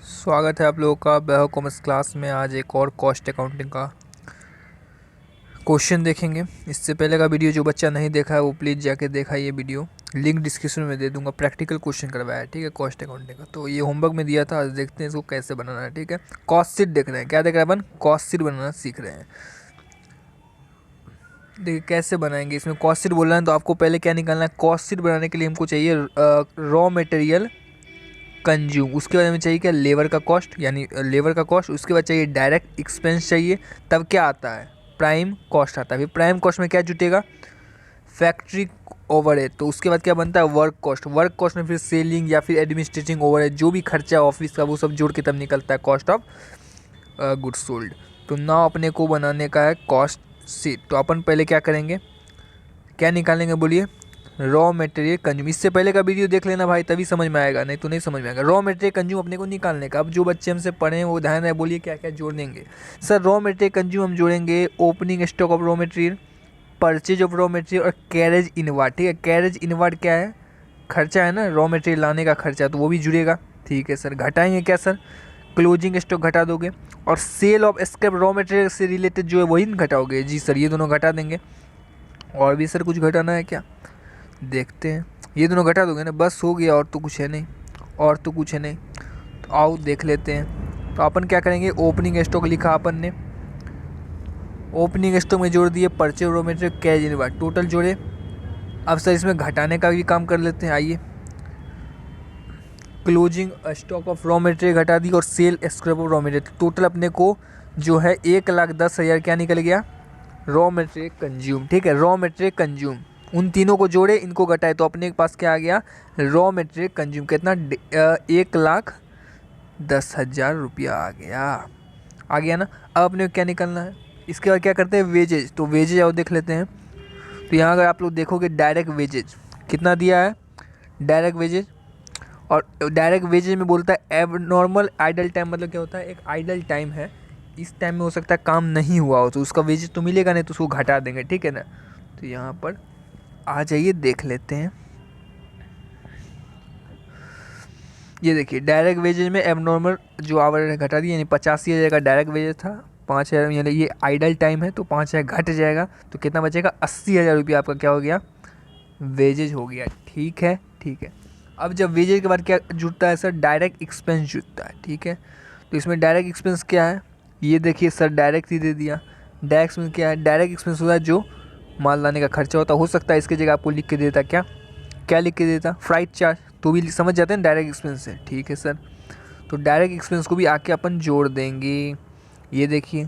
स्वागत है आप लोगों का बैहो कॉमर्स क्लास में। आज एक और कॉस्ट अकाउंटिंग का क्वेश्चन देखेंगे। इससे पहले का वीडियो जो बच्चा नहीं देखा है वो प्लीज़ जाके देखा ये वीडियो, लिंक डिस्क्रिप्शन में दे दूंगा। प्रैक्टिकल क्वेश्चन करवाया है, ठीक है, कॉस्ट अकाउंटिंग का। तो ये होमवर्क में दिया था, आज देखते हैं इसको कैसे बनाना है। ठीक है, कॉस्ट शीट देख रहे हैं, क्या देख रहे हैं अपन, कॉस्ट शीट बनाना सीख रहे हैं। देखिए कैसे बनाएंगे, इसमें कॉस्ट शीट बोल रहे हैं तो आपको पहले क्या निकालना है। कॉस्ट शीट बनाने के लिए हमको चाहिए रॉ मटेरियल कंज्यूम, उसके बाद हमें चाहिए क्या, लेबर का कॉस्ट, यानी लेबर का कॉस्ट। उसके बाद चाहिए डायरेक्ट एक्सपेंस चाहिए, तब क्या आता है, प्राइम कॉस्ट आता है। फिर प्राइम कॉस्ट में क्या जुटेगा, फैक्ट्री ओवरहेड। तो उसके बाद क्या बनता है, वर्क कॉस्ट। वर्क कॉस्ट में फिर सेलिंग या फिर एडमिनिस्ट्रेटिंग ओवरहेड, जो भी खर्चा है ऑफिस का वो सब जोड़ के तब निकलता है कॉस्ट ऑफ गुड्स सोल्ड। तो नाउ अपने को बनाने का है कॉस्ट शीट। तो अपन पहले क्या करेंगे, क्या निकालेंगे बोलिए, रॉ मटेरियल कंज्यूम। इससे पहले का वीडियो देख लेना भाई, तभी समझ में आएगा, नहीं तो नहीं समझ में आएगा। रॉ मटेरियल कंज्यूम अपने को निकालने का। अब जो बच्चे हमसे पढ़े हैं वो ध्यान है, बोलिए क्या क्या जोड़ देंगे। सर रॉ मटेरियल कंज्यूम हम जोड़ेंगे opening stock of raw material, purchase of raw material और कैरेज इनवार्ड। ठीक है, कैरेज इनवार्ड क्या है, खर्चा है ना, रॉ मटेरियल लाने का खर्चा, तो वो भी जुड़ेगा। ठीक है सर, घटाएंगे क्या सर, क्लोजिंग स्टॉक घटा दोगे, और sale of scrap raw material से रिलेटेड जो है वही घटाओगे। जी सर, ये दोनों घटा देंगे। और भी सर कुछ घटाना है क्या, देखते हैं। ये दोनों घटा दोगे ना, बस हो गया, और तो कुछ है नहीं, और तो कुछ है नहीं। तो आओ देख लेते हैं। तो अपन क्या करेंगे, ओपनिंग स्टॉक लिखा अपन ने, ओपनिंग स्टॉक में जोड़ दिए purchase raw material cash in bar, total जोड़े। अब सर इसमें घटाने का भी काम कर लेते हैं, आइए। Closing stock of raw material घटा दी और sale scrap of raw material, total अपने को जो है 1,10,000 क्या निकल गया, रॉ मटेरियल कंज्यूम। ठीक है, रॉ मटेरियल कंज्यूम, उन तीनों को जोड़े, इनको घटाए, तो अपने के पास क्या आ गया, रॉ मटेरियल कंज्यूम कितना, 1,10,000 रुपया आ गया ना। अब अपने को क्या निकलना है, इसके बाद क्या करते हैं, वेजेज। तो वेजेज आओ देख लेते हैं। तो यहाँ अगर आप लोग देखोगे डायरेक्ट वेजेज कितना दिया है, डायरेक्ट वेजेज। और डायरेक्ट वेजेज में बोलता है एब नॉर्मल आइडल टाइम, मतलब क्या होता है, एक आइडल टाइम है, इस टाइम में हो सकता है काम नहीं हुआ हो, तो उसका वेजेज तो मिलेगा नहीं, तो उसको घटा देंगे। ठीक है ना, तो यहाँ पर आ जाइए देख लेते हैं। ये देखिए डायरेक्ट वेजेज में एबनॉर्मल जो आवर घटा दिया, यानी 85,000 का डायरेक्ट वेजेज था, 5,000 यानी ये आइडल टाइम है तो 5,000 घट जाएगा, तो कितना बचेगा, 80,000 रुपया आपका क्या हो गया, वेजेज हो गया। ठीक है, ठीक है। अब जब वेजेज के बाद क्या जुड़ता है सर, डायरेक्ट एक्सपेंस जुड़ता है। ठीक है, तो इसमें डायरेक्ट एक्सपेंस क्या है, ये देखिए सर, डायरेक्ट ही दे दिया। डायरेक्ट एक्सपेंस क्या है, डायरेक्ट एक्सपेंस होता है जो माल लाने का खर्चा होता है। हो सकता है इसकी जगह आपको लिख के देता, क्या क्या लिख के देता, फ्राइट चार्ज, तो भी समझ जाते हैं डायरेक्ट एक्सपेंस है। ठीक है सर, तो डायरेक्ट एक्सपेंस को भी आके अपन जोड़ देंगे। ये देखिए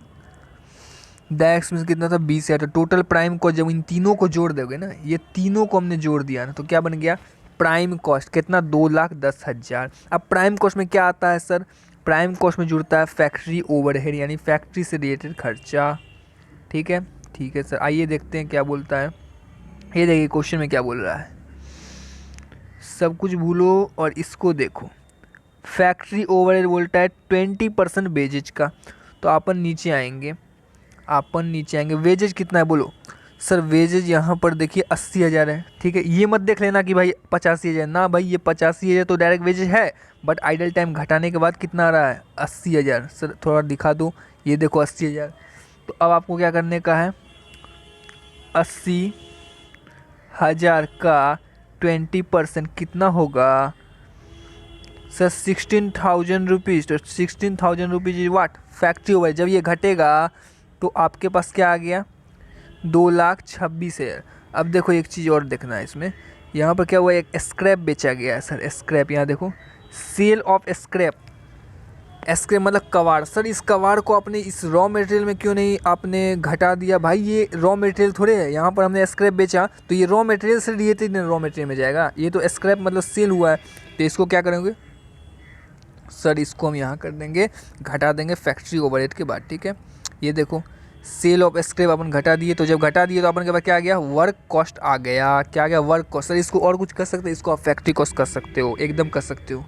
डायरेक्ट एक्सपेंस कितना था, 20,000। तो टोटल प्राइम कॉस्ट जब इन तीनों को जोड़ दोगे ना, ये तीनों को हमने जोड़ दिया ना, तो क्या बन गया, प्राइम कॉस्ट कितना, 2,10,000। अब प्राइम कॉस्ट में क्या आता है सर, प्राइम कॉस्ट में जुड़ता है फैक्ट्री ओवरहेड, यानी फैक्ट्री से रिलेटेड खर्चा। ठीक है, ठीक है सर, आइए देखते हैं क्या बोलता है। ये देखिए क्वेश्चन में क्या बोल रहा है, सब कुछ भूलो और इसको देखो। फैक्ट्री ओवरहेड बोलता है 20% वेजेज का। तो अपन नीचे आएंगे, वेजेज कितना है बोलो। सर वेजेज यहाँ पर देखिए 80,000 है। ठीक है, ये मत देख लेना कि भाई 85,000 ना, भाई ये 85,000 तो डायरेक्ट वेजेज है, बट आइडल टाइम घटाने के बाद कितना आ रहा है, 80,000। सर थोड़ा दिखा दो, ये देखो 80,000। तो अब आपको क्या करने का है, 80,000 का 20% कितना होगा सर, 16,000 रुपीज़। तो 16,000 rupees is what, factory over. जब ये घटेगा तो आपके पास क्या आ गया, 2,26,000। अब देखो एक चीज़ और देखना है इसमें, यहाँ पर क्या हुआ, एक स्क्रैप बेचा गया है सर, स्क्रैप। यहाँ देखो सेल ऑफ स्क्रैप, स्क्रैप मतलब कबाड़। सर इस कबाड़ को आपने इस रॉ मटेरियल में क्यों नहीं आपने घटा दिया, भाई ये रॉ मटेरियल थोड़े है, यहाँ पर हमने स्क्रैप बेचा तो ये रॉ मटेरियल से रिलेटेड रॉ मटेरियल में जाएगा, ये तो स्क्रैप मतलब सेल हुआ है। तो इसको क्या करेंगे सर, इसको हम यहाँ कर देंगे, घटा देंगे फैक्ट्री ओवरहेड के बाद। ठीक है, ये देखो सेल ऑफ स्क्रैप अपन घटा दिए, तो जब घटा दिए तो अपन के पास क्या आ गया, वर्क कॉस्ट आ गया। क्या आ गया, वर्क कॉस्ट। सर इसको और कुछ कर सकते हैं, इसको आप फैक्ट्री कॉस्ट कर सकते हो, एकदम कर सकते हो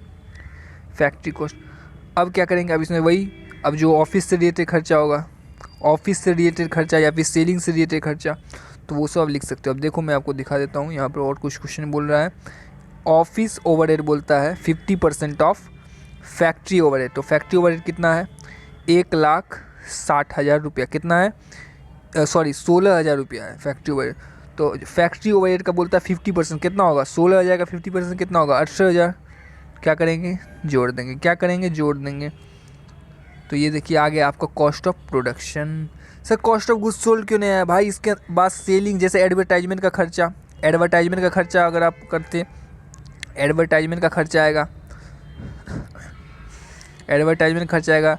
फैक्ट्री कॉस्ट। अब क्या करेंगे, अब इसमें वही, अब जो ऑफिस से रिलेटेड खर्चा होगा, ऑफिस से रिलेटेड खर्चा या फिर सेलिंग से रिलेटेड खर्चा, तो वो सब आप लिख सकते हो। अब देखो मैं आपको दिखा देता हूँ, यहाँ पर और कुछ क्वेश्चन बोल रहा है। ऑफिस ओवरहेड बोलता है 50% ऑफ फैक्ट्री ओवरहेड, तो फैक्ट्री ओवरहेड कितना है 1,60,000 रुपया, कितना है सॉरी 16,000 रुपया है फैक्ट्री ओवरहेड। तो फैक्ट्री ओवरहेड का बोलता है 50% कितना होगा 16,000 का 50% कितना होगा 18,000। क्या करेंगे जोड़ देंगे, क्या करेंगे जोड़ देंगे। तो ये देखिए आ गया आपका cost of production. Sir cost of goods sold क्यों नहीं आया भाई, इसके बाद सेलिंग जैसे एडवर्टाइजमेंट का खर्चा, एडवर्टाइजमेंट का खर्चा अगर आप करते एडवर्टाइजमेंट का खर्चा आएगा, एडवर्टाइजमेंट खर्चा आएगा,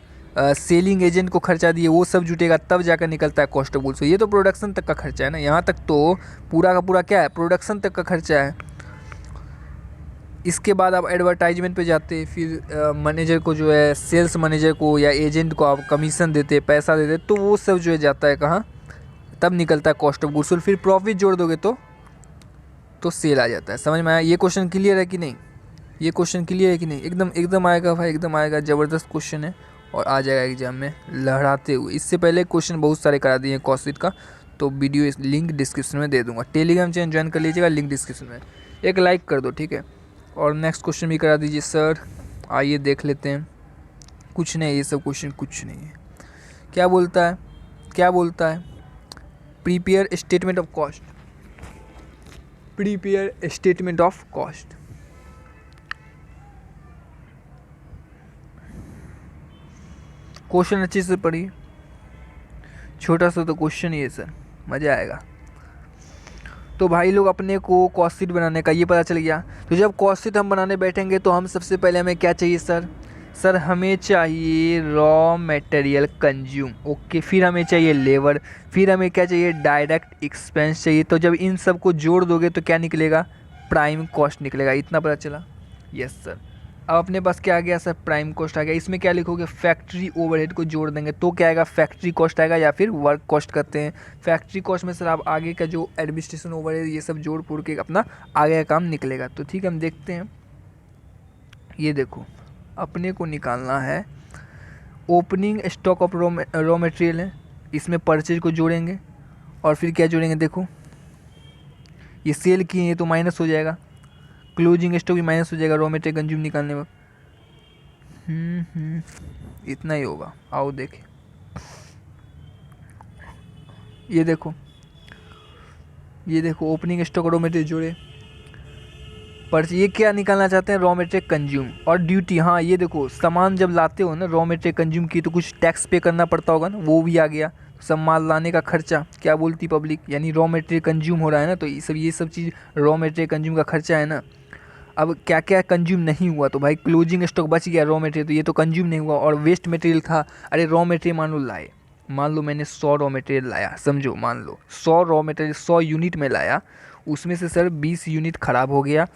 सेलिंग एजेंट को खर्चा दिए वो सब जुटेगा तब जाकर निकलता है कॉस्ट ऑफ गुड्स। ये तो प्रोडक्शन तक का खर्चा है ना, यहाँ तक तो पूरा का पूरा क्या है प्रोडक्शन तक का खर्चा है। इसके बाद आप एडवर्टाइजमेंट पे जाते, फिर मैनेजर को जो है सेल्स मैनेजर को या एजेंट को आप कमीशन देते पैसा देते, तो वो सब जो है जाता है कहाँ, तब निकलता है कॉस्ट ऑफ गुड्स। फिर प्रॉफिट जोड़ दोगे तो सेल आ जाता है। समझ में आया, ये क्वेश्चन क्लियर है कि नहीं, ये क्वेश्चन क्लियर है कि नहीं, एकदम एकदम आएगा भाई, एकदम आएगा, ज़बरदस्त क्वेश्चन है और आ जाएगा एग्जाम में लहराते हुए। इससे पहले क्वेश्चन बहुत सारे करा दिए हैं कॉस्ट शीट का, तो वीडियो लिंक डिस्क्रिप्शन में दे दूंगा, टेलीग्राम चैनल ज्वाइन कर लीजिएगा, लिंक डिस्क्रिप्शन में, एक लाइक कर दो ठीक है। और नेक्स्ट क्वेश्चन भी करा दीजिए सर, आइए देख लेते हैं। कुछ नहीं, ये सब क्वेश्चन कुछ नहीं है। क्या बोलता है, क्या बोलता है, prepare statement of cost, prepare statement of cost. Question अच्छे से पढ़िए, छोटा सा तो क्वेश्चन ही है सर, मज़ा आएगा। तो भाई लोग अपने को कॉस्ट शीट बनाने का ये पता चल गया। तो जब कॉस्ट शीट हम बनाने बैठेंगे तो हम सबसे पहले हमें क्या चाहिए सर, सर हमें चाहिए रॉ मटेरियल कंज्यूम, ओके, फिर हमें चाहिए लेबर, फिर हमें क्या चाहिए डायरेक्ट एक्सपेंस चाहिए। तो जब इन सब को जोड़ दोगे तो क्या निकलेगा, प्राइम कॉस्ट निकलेगा। इतना पता चला, यस सर। अब अपने पास क्या आ गया सर, प्राइम कॉस्ट आ गया। इसमें क्या लिखोगे, फैक्ट्री ओवरहेड को जोड़ देंगे तो क्या आएगा, फैक्ट्री कॉस्ट आएगा या फिर वर्क कॉस्ट करते हैं। फैक्ट्री कॉस्ट में सर आप आगे का जो एडमिनिस्ट्रेशन ओवरहेड ये सब जोड़ पूड़ के अपना आगे का काम निकलेगा। तो ठीक है हम देखते हैं, ये देखो अपने को निकालना है opening stock of raw material है, इसमें परचेज को जोड़ेंगे और फिर क्या जोड़ेंगे, देखो ये सेल किए हैं तो माइनस हो जाएगा, क्लोजिंग स्टॉक भी माइनस हो जाएगा रॉ मटेरियल कंज्यूम निकालने वक्त। इतना ही होगा। आओ देखें, ये देखो, ये देखो ओपनिंग स्टॉक रॉ मटेरियल जोड़े, पर ये क्या निकालना चाहते हैं, रॉ मटेरियल कंज्यूम और ड्यूटी। हाँ ये देखो सामान जब लाते हो ना रॉ मटेरियल कंज्यूम की तो कुछ टैक्स पे करना पड़ता होगा ना, वो भी आ गया। सब माल लाने का खर्चा क्या बोलती पब्लिक, यानी रॉ मटेरियल कंज्यूम हो रहा है ना, तो ये सब चीज़ रॉ मटेरियल कंज्यूम का खर्चा है ना। अब क्या क्या कंज्यूम नहीं हुआ, तो भाई क्लोजिंग स्टॉक बच गया रॉ मटेरियल, तो ये तो कंज्यूम नहीं हुआ। और वेस्ट मटेरियल था, अरे रॉ मटेरियल मान लो लाए, मान लो मैंने 100 रॉ मटेरियल लाया, समझो मान लो 100 रॉ मटेरियल 100 यूनिट में लाया, उसमें से सर 20 यूनिट ख़राब हो गया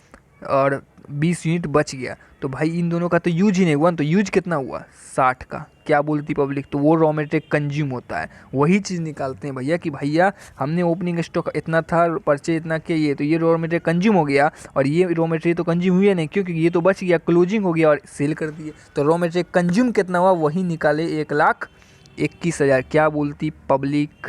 और 20 यूनिट बच गया, तो भाई इन दोनों का तो यूज ही नहीं हुआ, तो यूज कितना हुआ 60 का, क्या बोलती पब्लिक, तो वो रॉ मटेरियल कंज्यूम होता है। वही चीज़ निकालते हैं भैया कि भैया हमने ओपनिंग स्टॉक इतना था, परचेज इतना किया, तो ये रॉ मटेरियल कंज्यूम हो गया और ये रॉ मटेरियल तो कंज्यूम हुआ नहीं क्योंकि ये तो बच गया, क्लोजिंग हो गया और सेल कर दिए, तो रॉ मटेरियल कंज्यूम कितना हुआ वही निकाले 1,21,000। क्या बोलती पब्लिक,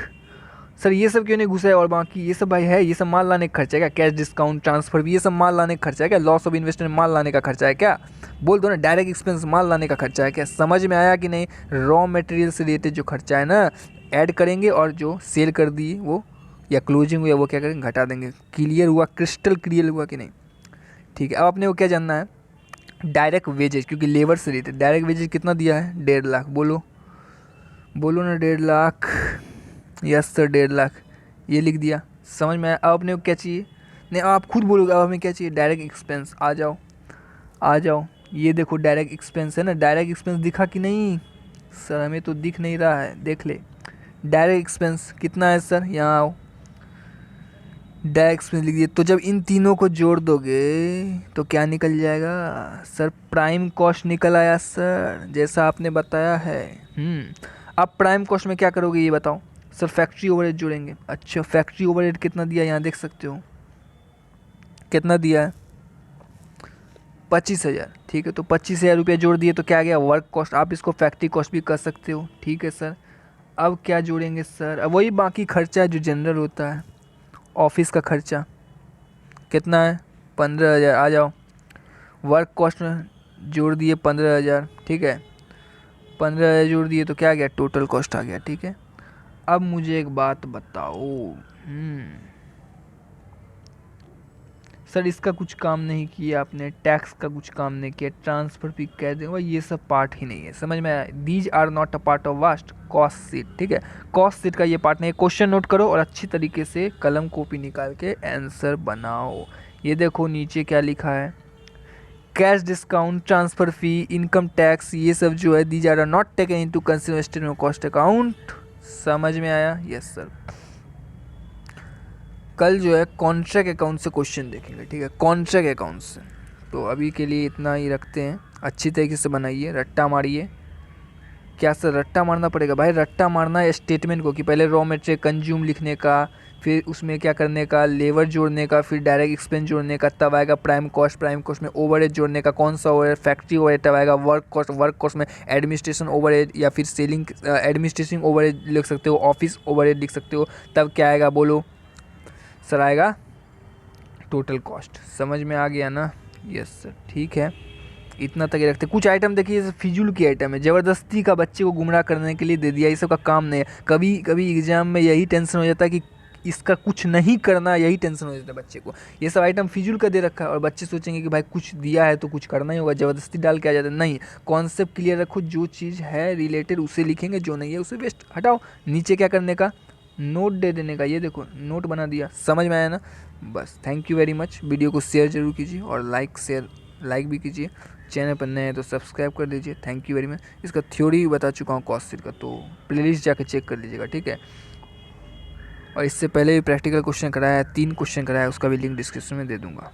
सर ये सब क्यों नहीं घुसा है, और बाकी ये सब भाई है, ये सब माल लाने का खर्चा है क्या, कैश डिस्काउंट ट्रांसफर भी ये सब माल लाने का खर्चा है क्या, लॉस ऑफ इन्वेस्टमेंट माल लाने का खर्चा है क्या, बोल दो ना, डायरेक्ट एक्सपेंस माल लाने का खर्चा है क्या। समझ में आया कि नहीं, रॉ मटेरियल से रिलेटेड जो खर्चा है ना ऐड करेंगे और जो सेल कर दिए वो या क्लोजिंग हुआ वो क्या करेंगे घटा देंगे। क्लियर हुआ, क्रिस्टल क्लियर हुआ कि नहीं, ठीक है। अब अपने को क्या जानना है, डायरेक्ट वेजेज, क्योंकि लेबर से रिलेटेड डायरेक्ट वेजेज कितना दिया है 1.5 लाख, बोलो बोलो ना 1.5 लाख, यस सर 1.5 लाख, ये लिख दिया। समझ में आया। अब अपने को क्या चाहिए, नहीं आप खुद बोलोगे अब हमें क्या चाहिए, डायरेक्ट एक्सपेंस। आ जाओ आ जाओ, ये देखो डायरेक्ट एक्सपेंस है ना, डायरेक्ट एक्सपेंस दिखा कि नहीं सर, हमें तो दिख नहीं रहा है, देख ले डायरेक्ट एक्सपेंस कितना है सर, यहाँ आओ, डायरेक्ट एक्सपेंस लिख दिए। तो जब इन तीनों को जोड़ दोगे तो क्या निकल जाएगा सर, प्राइम कॉस्ट निकल आया सर, जैसा आपने बताया है। अब प्राइम कॉस्ट में क्या करोगे ये बताओ सर, फैक्ट्री ओवरहेड जोड़ेंगे। अच्छा फैक्ट्री ओवरहेड कितना दिया, यहाँ देख सकते हो कितना दिया है 25,000, ठीक है। तो 25,000 रुपये जोड़ दिए तो क्या आ गया वर्क कॉस्ट, आप इसको फैक्ट्री कॉस्ट भी कर सकते हो, ठीक है सर। अब क्या जोड़ेंगे सर, अब वही बाकी खर्चा जो जनरल होता है, ऑफिस का खर्चा कितना है 15,000, आ जाओ। वर्क कॉस्ट में जोड़ दिए 15,000, ठीक है, 15,000 जोड़ दिए तो क्या आ गया, टोटल कॉस्ट आ गया, ठीक है। अब मुझे एक बात बताओ, सर इसका कुछ काम नहीं किया आपने, टैक्स का कुछ काम नहीं किया, ट्रांसफर फी कह देंगे, ये सब पार्ट ही नहीं है, समझ में आया। These are not a part of waste cost sheet, ठीक है, कॉस्ट सीट का ये पार्ट नहीं है। क्वेश्चन नोट करो और अच्छी तरीके से कलम कॉपी निकाल के आंसर बनाओ। ये देखो नीचे क्या लिखा है, cash discount, transfer fee, income tax, ये सब जो है these are not taken into consideration statement of cost account. समझ में आया? Yes sir. कल जो है कॉन्ट्रैक्ट अकाउंट से क्वेश्चन देखेंगे, ठीक है, कॉन्ट्रैक्ट अकाउंट से। तो अभी के लिए इतना ही रखते हैं, अच्छी तरीके से बनाइए, रट्टा मारिए। क्या सर रट्टा मारना पड़ेगा? भाई रट्टा मारना है स्टेटमेंट को, कि पहले रॉ मटेरियल कंज्यूम लिखने का, फिर उसमें क्या करने का, लेबर जोड़ने का, फिर डायरेक्ट एक्सपेंस जोड़ने का, तब आएगा प्राइम कॉस्ट में ओवरहेड जोड़ने का, कौन सा ओवरहेड, फैक्ट्री ओवरहेड, तब आएगा वर्क कॉस्ट में एडमिनिस्ट्रेशन ओवरहेड या फिर सेलिंग एडमिनिस्ट्रेशन ओवरहेड लिख सकते हो, ऑफिस ओवरहेड लिख सकते हो, तब क्या आएगा बोलो सर? आएगा टोटल कॉस्ट। समझ में आ गया ना? यस सर, ठीक है, इतना तक ही रखते। कुछ आइटम देखिए फिजूल की आइटम है, ज़बरदस्ती का बच्चे को गुमराह करने के लिए दे दिया, ये सब का काम नहीं है। कभी कभी एग्जाम में यही टेंशन हो जाता है कि इसका कुछ नहीं करना, यही टेंशन हो जाता है बच्चे को। ये सब आइटम फिजूल का दे रखा है और बच्चे सोचेंगे कि भाई कुछ दिया है तो कुछ करना ही होगा, ज़बरदस्ती डाल के आ जाता है। नहीं, कॉन्सेप्ट क्लियर रखो, जो चीज़ है रिलेटेड उसे लिखेंगे, जो नहीं है उसे वेस्ट हटाओ। नीचे क्या करने का, नोट दे देने का, ये देखो नोट बना दिया। समझ में आया ना? बस, thank you very much. Video को शेयर जरूर कीजिए और लाइक भी कीजिए। चैनल पर नए हैं तो सब्सक्राइब कर लीजिए। Thank you very much. इसका थ्योरी भी बता चुका हूँ कॉस्ट शीट का, तो प्लेलिस्ट जाकर चेक कर लीजिएगा, ठीक है। और इससे पहले भी प्रैक्टिकल क्वेश्चन कराया है, 3 क्वेश्चन कराया है, उसका भी लिंक डिस्क्रिप्शन में दे दूँगा।